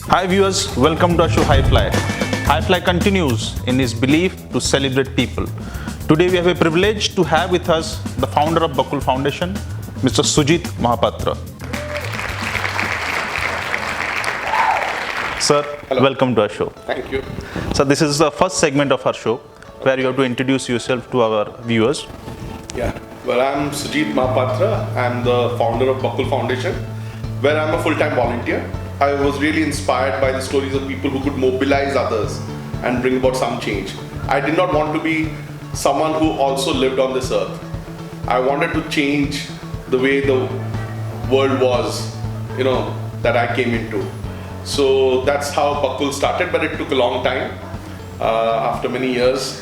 Hi viewers, welcome to our show Highfly. Highfly continues in his belief to celebrate people. Today we have a privilege to have with us the founder of Bakul Foundation, Mr. Sujit Mohapatra. Sir, Hello. welcome to our show. Thank you. So this is the first segment of our show where you have to introduce yourself to our viewers. Yeah. Well, I'm Sujit Mohapatra. I'm the founder of Bakul Foundation, where I'm a full-time volunteer. I was really inspired by the stories of people who could mobilize others and bring about some change. I did not want to be someone who also lived on this earth. I wanted to change the way the world was, that I came into. So that's how Bakul started, but it took a long time. After many years,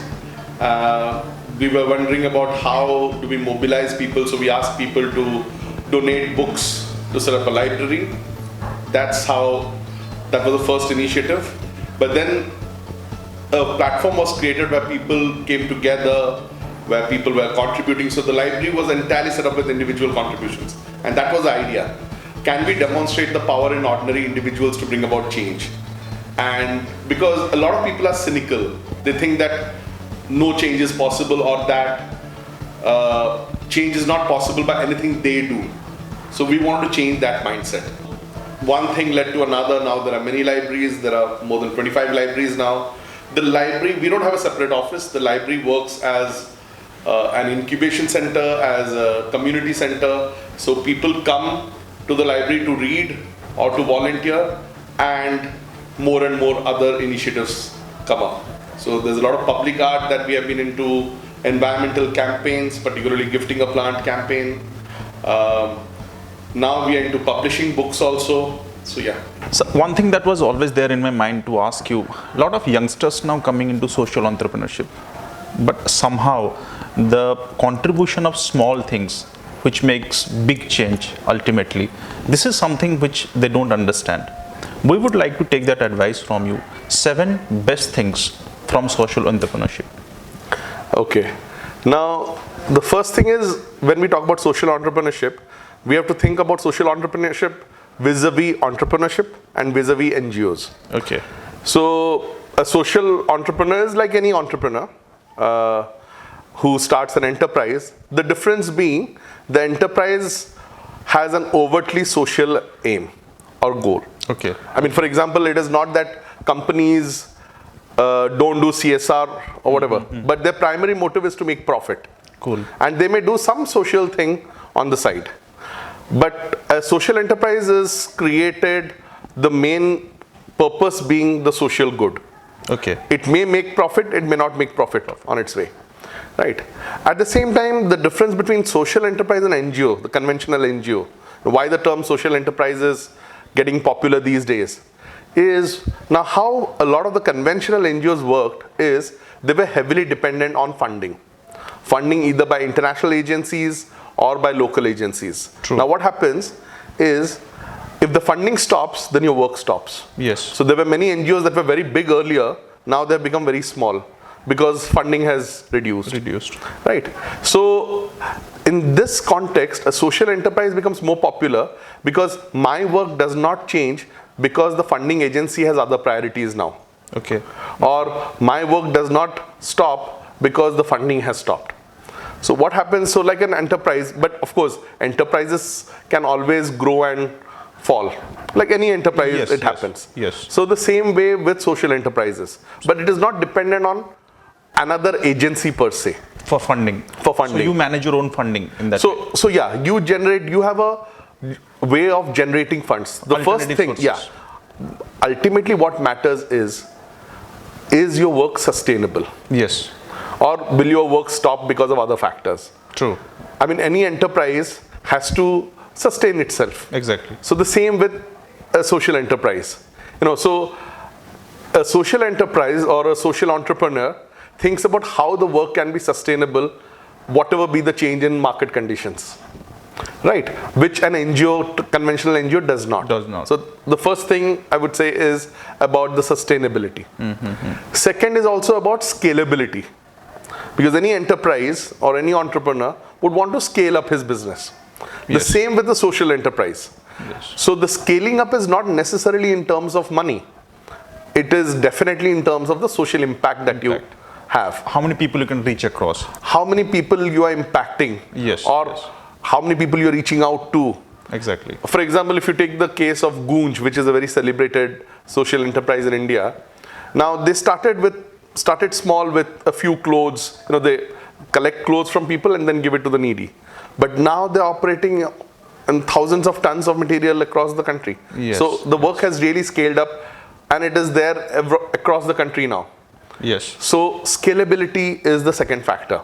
we were wondering about how do we mobilize people. So we asked people to donate books to set up a library. That was the first initiative. But then a platform was created where people came together, where people were contributing. So the library was entirely set up with individual contributions. And that was the idea. Can we demonstrate the power in ordinary individuals to bring about change? And because a lot of people are cynical, they think that no change is possible or that change is not possible by anything they do. So we want to change that mindset. One thing led to another. Now there are many libraries. There are more than 25 libraries now. The library, we don't have a separate office. The library works as an incubation center, as a community center. So people come to the library to read or to volunteer, and more other initiatives come up. So there's a lot of public art that we have been into, environmental campaigns, particularly gifting a plant campaign. Now we are into publishing books also. So yeah. So one thing that was always there in my mind to ask you, a lot of youngsters now coming into social entrepreneurship, but somehow the contribution of small things which makes big change ultimately, this is something which they don't understand. We would like to take that advice from you. 7 best things from social entrepreneurship. Okay. Now, the first thing is, when we talk about social entrepreneurship, we have to think about social entrepreneurship vis-a-vis entrepreneurship and vis-a-vis NGOs. Okay. So, a social entrepreneur is like any entrepreneur who starts an enterprise. The difference being, the enterprise has an overtly social aim or goal. Okay. I mean, for example, it is not that companies don't do CSR or whatever, but their primary motive is to make profit. Cool. And they may do some social thing on the side. But a social enterprise is created, the main purpose being the social good. Okay. It may make profit, it may not make profit on its way. Right. At the same time, the difference between social enterprise and NGO, the conventional NGO, why the term social enterprise is getting popular these days, is now how a lot of the conventional NGOs worked is they were heavily dependent on funding. Funding either by international agencies or by local agencies. True. Now what happens is, if the funding stops, then your work stops. Yes. So there were many NGOs that were very big earlier, now they've become very small because funding has reduced. Right. So in this context, a social enterprise becomes more popular because my work does not change because the funding agency has other priorities now. Okay. Or my work does not stop because the funding has stopped. So what happens, so like an enterprise, but of course enterprises can always grow and fall. Like any enterprise, it happens. Yes. So the same way with social enterprises, but it is not dependent on another agency per se. For funding. So you manage your own funding in that way. So yeah, you have a way of generating funds. The first thing, sources. ultimately what matters is your work sustainable? Yes. Or will your work stop because of other factors? True. I mean, any enterprise has to sustain itself. Exactly. So the same with a social enterprise. So a social enterprise or a social entrepreneur thinks about how the work can be sustainable, whatever be the change in market conditions. Right? Which an NGO, conventional NGO does not. So the first thing I would say is about the sustainability. Second is also about scalability. Because any enterprise or any entrepreneur would want to scale up his business. The Yes. same with the social enterprise. Yes. So the scaling up is not necessarily in terms of money. It is definitely in terms of the social impact that you Impact. have. How many people you can reach across? How many people you are impacting? Yes, Or yes. how many people you're reaching out to? Exactly. For example, if you take the case of Goonj, which is a very celebrated social enterprise in India, now they started small with a few clothes. They collect clothes from people and then give it to the needy. But now they're operating in thousands of tons of material across the country. Yes. So the work has really scaled up, and it is there across the country now. Yes. So scalability is the second factor.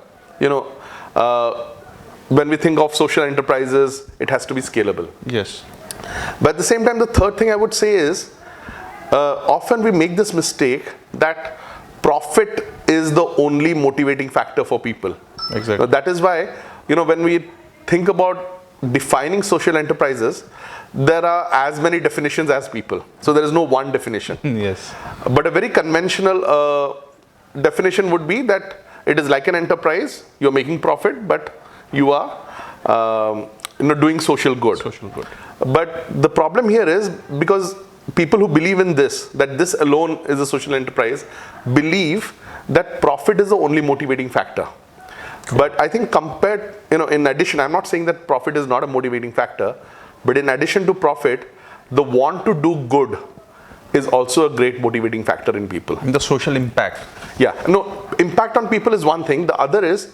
When we think of social enterprises, it has to be scalable. Yes. But at the same time, the third thing I would say is, often we make this mistake that profit is the only motivating factor for people. Exactly. That is why, when we think about defining social enterprises, there are as many definitions as people. So there is no one definition. Yes. But a very conventional definition would be that it is like an enterprise, you're making profit, but you are doing social good. Social good. But the problem here is, because people who believe in this, that this alone is a social enterprise, believe that profit is the only motivating factor. But I think compared, in addition, I'm not saying that profit is not a motivating factor, but in addition to profit, the want to do good is also a great motivating factor in people. And the social impact. Yeah, no, impact on people is one thing. The other is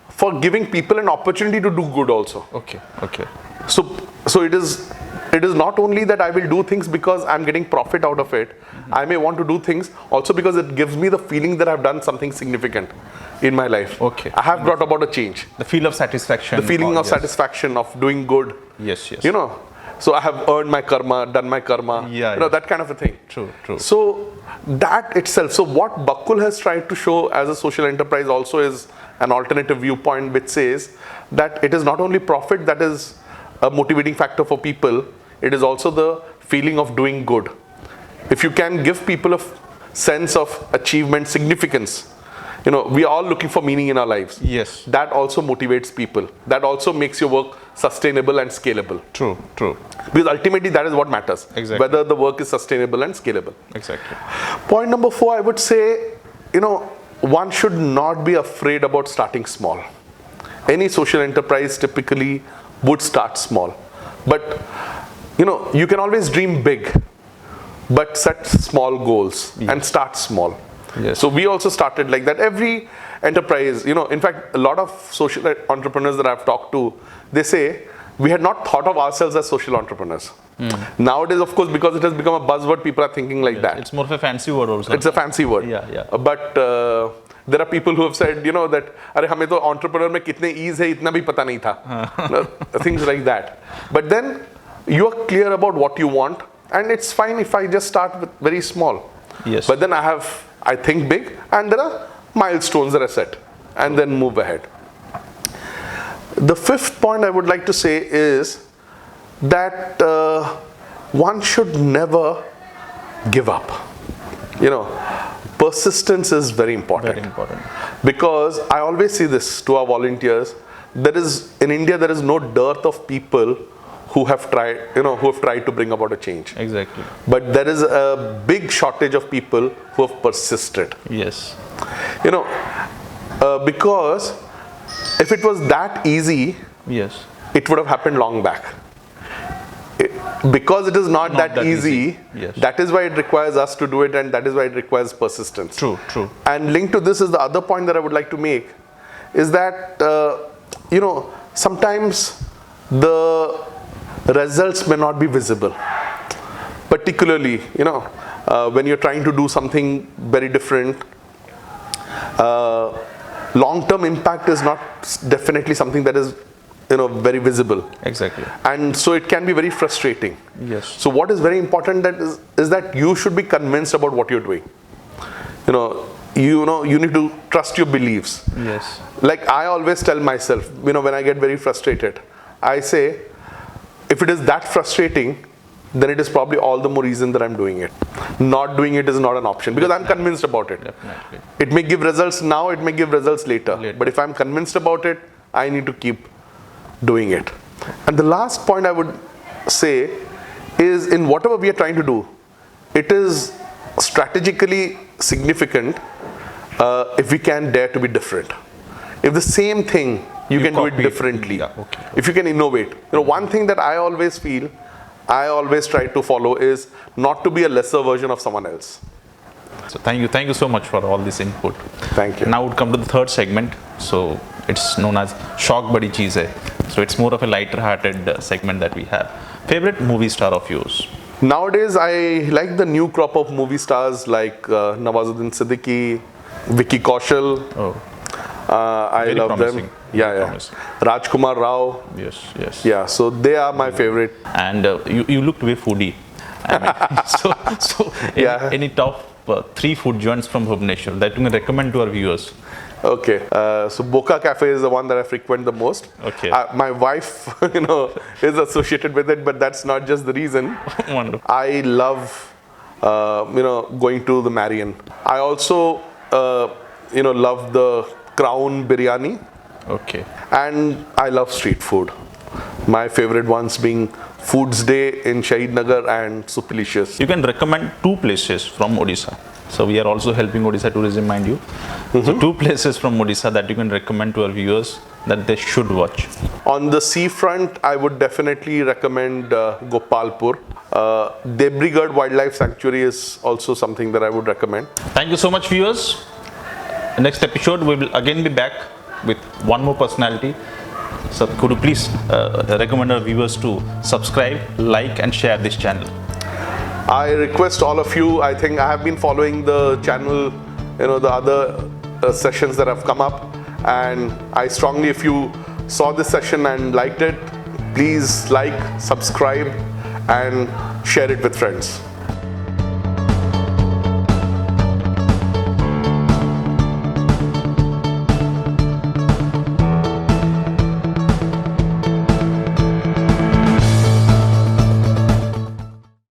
for giving people an opportunity to do good also. Okay. Okay. So it is not only that I will do things because I'm getting profit out of it. Mm-hmm. I may want to do things also because it gives me the feeling that I've done something significant in my life. Okay. I have brought about a change. The feel of satisfaction. The feeling of yes. satisfaction of doing good. Yes. Yes. So I have earned my karma, done my karma. Yeah. That kind of a thing. True. True. So that itself. So what Bakul has tried to show as a social enterprise also is an alternative viewpoint, which says that it is not only profit that is a motivating factor for people, it is also the feeling of doing good. If you can give people a sense of achievement, significance, we are all looking for meaning in our lives. Yes. That also motivates people. That also makes your work sustainable and scalable. True. True. Because ultimately that is what matters. Exactly. Whether the work is sustainable and scalable. Exactly. Point number 4, I would say, one should not be afraid about starting small. Any social enterprise typically would start small. But, you can always dream big, but set small goals and start small. Yes. So we also started like that. Every enterprise, in fact, a lot of social entrepreneurs that I've talked to, they say, we had not thought of ourselves as social entrepreneurs. Nowadays, of course, because it has become a buzzword, people are thinking like that. It's more of a fancy word also. It's a fancy word. Yeah. But there are people who have said, that, "Arey, hame to entrepreneur mein kitne ease hai, itna bhi pata nahi tha." Things like that. But then you are clear about what you want, and it's fine if I just start with very small. Yes. But then I think big, and there are milestones that are set, and then move ahead. The 5th point I would like to say is that one should never give up. Persistence is very important. Very important. Because I always see this to our volunteers. In India, there is no dearth of people who have tried to bring about a change. Exactly. But there is a big shortage of people who have persisted. Yes. Because if it was that easy, Yes. it would have happened long back. Because it is not that easy, Yes. that is why it requires us to do it, and that is why it requires persistence. True. True. And linked to this is the other point that I would like to make, is that, sometimes the results may not be visible. Particularly, when you're trying to do something very different, long-term impact is not definitely something that is, very visible. Exactly. And so it can be very frustrating. Yes. So what is very important is that you should be convinced about what you're doing. You need to trust your beliefs. Yes. Like I always tell myself, when I get very frustrated, I say, if it is that frustrating, then it is probably all the more reason that I'm doing it. Not doing it is not an option, because I'm convinced about it. Definitely. It may give results now, it may give results later. Later. But if I'm convinced about it, I need to keep doing it. And the last point I would say is, in whatever we are trying to do, it is strategically significant if we can dare to be different. If the same thing you can do it differently, if you can innovate. One thing that I always feel, I always try to follow is not to be a lesser version of someone else. So thank you so much for all this input. Thank you. Now would come to the third segment. So it's known as Shock Badi Cheez Hai. So it's more of a lighter-hearted segment that we have. Favorite movie star of yours? Nowadays, I like the new crop of movie stars like Nawazuddin Siddiqui, Vicky Kaushal. Oh, I very love promising. them. Yeah. Promising. Rajkumar Rao. Yes. Yeah, so they are my favorite. And you looked very foodie. I mean, so any top 3 food joints from Bhubaneswar that you can recommend to our viewers? Okay, so Boca Cafe is the one that I frequent the most. Okay. My wife, is associated with it, but that's not just the reason. Wonderful. I love, going to the Marion. I also, love the Crown Biryani. Okay. And I love street food. My favorite ones being Foods Day in Shahid Nagar and Supilicious. You can recommend 2 places from Odisha. So we are also helping Odisha tourism, mind you. So 2 places from Odisha that you can recommend to our viewers that they should watch. On the seafront, I would definitely recommend Gopalpur. Debrigad Wildlife Sanctuary is also something that I would recommend. Thank you so much, viewers. Next episode, we will again be back with one more personality. So could you please recommend our viewers to subscribe, like and share this channel. I request all of you, I think I have been following the channel, the other sessions that have come up, and I strongly, if you saw this session and liked it, please like, subscribe and share it with friends.